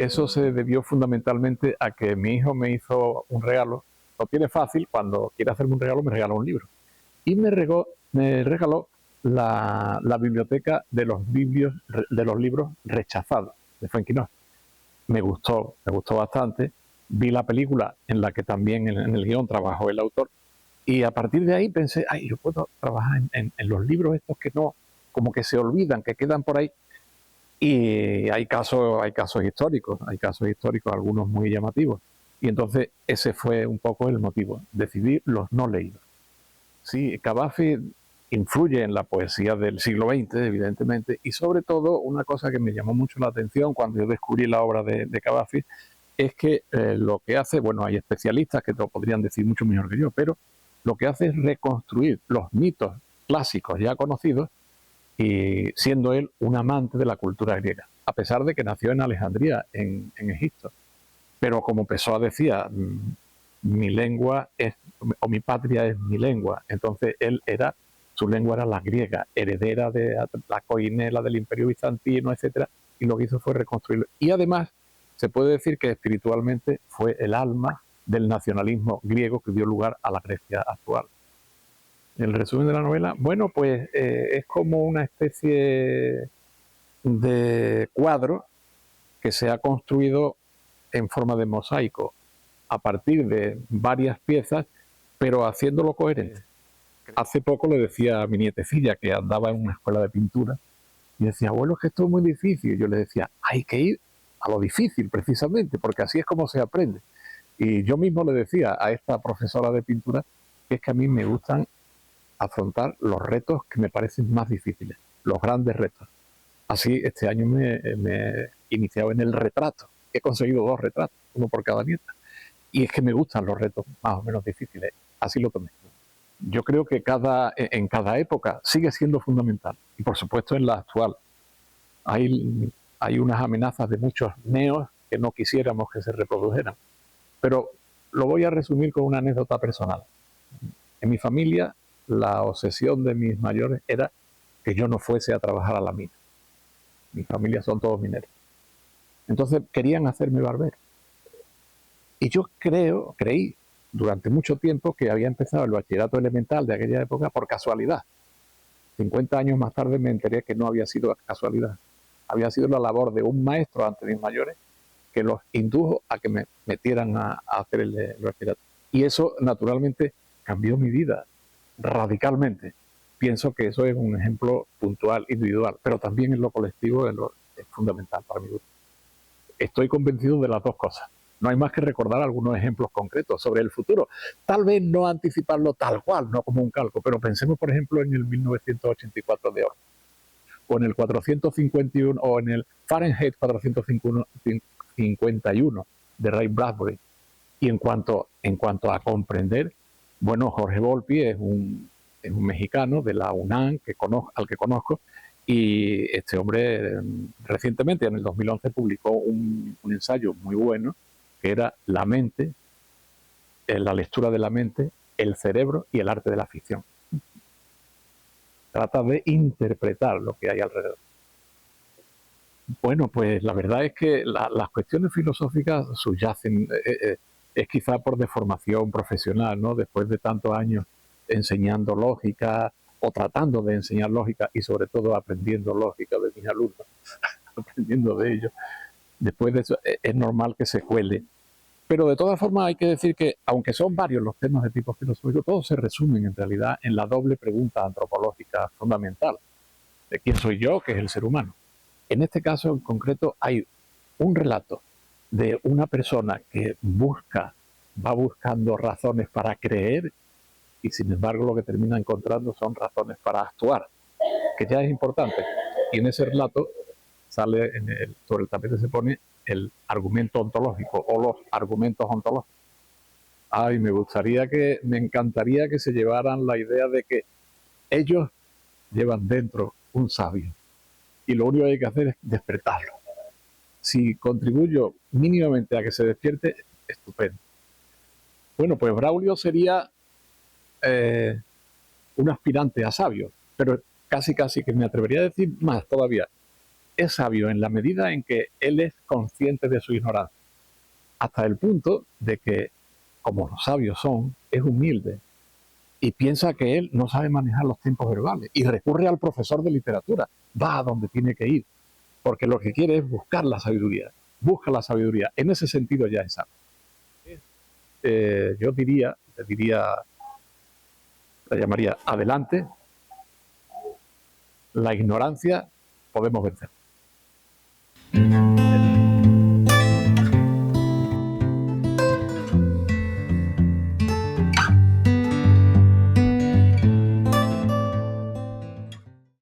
eso se debió fundamentalmente a que mi hijo me hizo un regalo. Lo tiene fácil, cuando quiere hacerme un regalo me regala un libro. Y me regaló la biblioteca de de los libros rechazados de Fuenquinos. Me gustó bastante. Vi la película en la que también en el guión trabajó el autor, y a partir de ahí pensé, ay, yo puedo trabajar en los libros estos que no, como que se olvidan, que quedan por ahí. Y hay casos históricos, algunos muy llamativos. Y entonces ese fue un poco el motivo, decidir los no leídos. Sí, Cavafy influye en la poesía del siglo XX, evidentemente, y sobre todo una cosa que me llamó mucho la atención cuando yo descubrí la obra de Cavafy es que lo que hace, bueno, hay especialistas que te lo podrían decir mucho mejor que yo, pero lo que hace es reconstruir los mitos clásicos ya conocidos, y siendo él un amante de la cultura griega, a pesar de que nació en Alejandría, en Egipto. Pero como Pessoa decía, mi lengua es, o mi patria es mi lengua, entonces su lengua era la griega, heredera de la coinela del Imperio Bizantino, etcétera, y lo que hizo fue reconstruirlo. Y además, se puede decir que espiritualmente fue el alma del nacionalismo griego que dio lugar a la Grecia actual. El resumen de la novela, bueno, pues es como una especie de cuadro que se ha construido en forma de mosaico a partir de varias piezas, pero haciéndolo coherente. Hace poco le decía a mi nietecilla, que andaba en una escuela de pintura, y decía, abuelo, es que esto es muy difícil. Yo le decía, hay que ir a lo difícil, precisamente, porque así es como se aprende. Y yo mismo le decía a esta profesora de pintura que es que a mí me gustan afrontar los retos que me parecen más difíciles, los grandes retos. Así, este año me he iniciado en el retrato. He conseguido 2 retratos, uno por cada nieta. Y es que me gustan los retos más o menos difíciles. Así lo tomé. Yo creo que en cada época sigue siendo fundamental. Y por supuesto en la actual. Hay unas amenazas de muchos neos que no quisiéramos que se reprodujeran. Pero lo voy a resumir con una anécdota personal. En mi familia, la obsesión de mis mayores era que yo no fuese a trabajar a la mina. Mi familia son todos mineros. Entonces querían hacerme barbero. Y yo creí durante mucho tiempo que había empezado el bachillerato elemental de aquella época por casualidad. 50 años más tarde me enteré que no había sido casualidad. Había sido la labor de un maestro ante mis mayores que los indujo a que me metieran a hacer el bachillerato. Y eso, naturalmente, cambió mi vida radicalmente. Pienso que eso es un ejemplo puntual, individual, pero también en lo colectivo es fundamental para mi gusto. Estoy convencido de las dos cosas. No hay más que recordar algunos ejemplos concretos sobre el futuro. Tal vez no anticiparlo tal cual, no como un calco, pero pensemos, por ejemplo, en el 1984 de Orwell, o en el 451, o en el Fahrenheit 451 de Ray Bradbury. Y en cuanto a comprender, bueno, Jorge Volpi es un mexicano de la UNAM al que conozco, y este hombre recientemente, en el 2011, publicó un ensayo muy bueno que era La mente, la lectura de la mente, el cerebro y el arte de la ficción. Trata de interpretar lo que hay alrededor. Bueno, pues la verdad es que las cuestiones filosóficas subyacen, es quizá por deformación profesional, ¿no? Después de tantos años enseñando lógica, o tratando de enseñar lógica, y sobre todo aprendiendo lógica de mis alumnos, aprendiendo de ellos. Después de eso es normal que se cuele. Pero de todas formas hay que decir que, aunque son varios los temas de tipo filosófico, todos se resumen en realidad en la doble pregunta antropológica fundamental de quién soy yo, que es el ser humano. En este caso en concreto hay un relato de una persona que va buscando razones para creer, y sin embargo lo que termina encontrando son razones para actuar, que ya es importante. Y en ese relato sale, sobre el tapete se pone el argumento ontológico o los argumentos ontológicos. Ay, me encantaría que se llevaran la idea de que ellos llevan dentro un sabio y lo único que hay que hacer es despertarlo. Si contribuyo mínimamente a que se despierte, estupendo. Bueno, pues Braulio sería un aspirante a sabio, pero casi que me atrevería a decir más todavía. es sabio en la medida en que él es consciente de su ignorancia, hasta el punto de que, como los sabios son, es humilde y piensa que él no sabe manejar los tiempos verbales y recurre al profesor de literatura, va a donde tiene que ir, porque lo que quiere es buscar la sabiduría, busca la sabiduría. En ese sentido ya es sabio. Yo diría, la llamaría adelante, la ignorancia podemos vencer.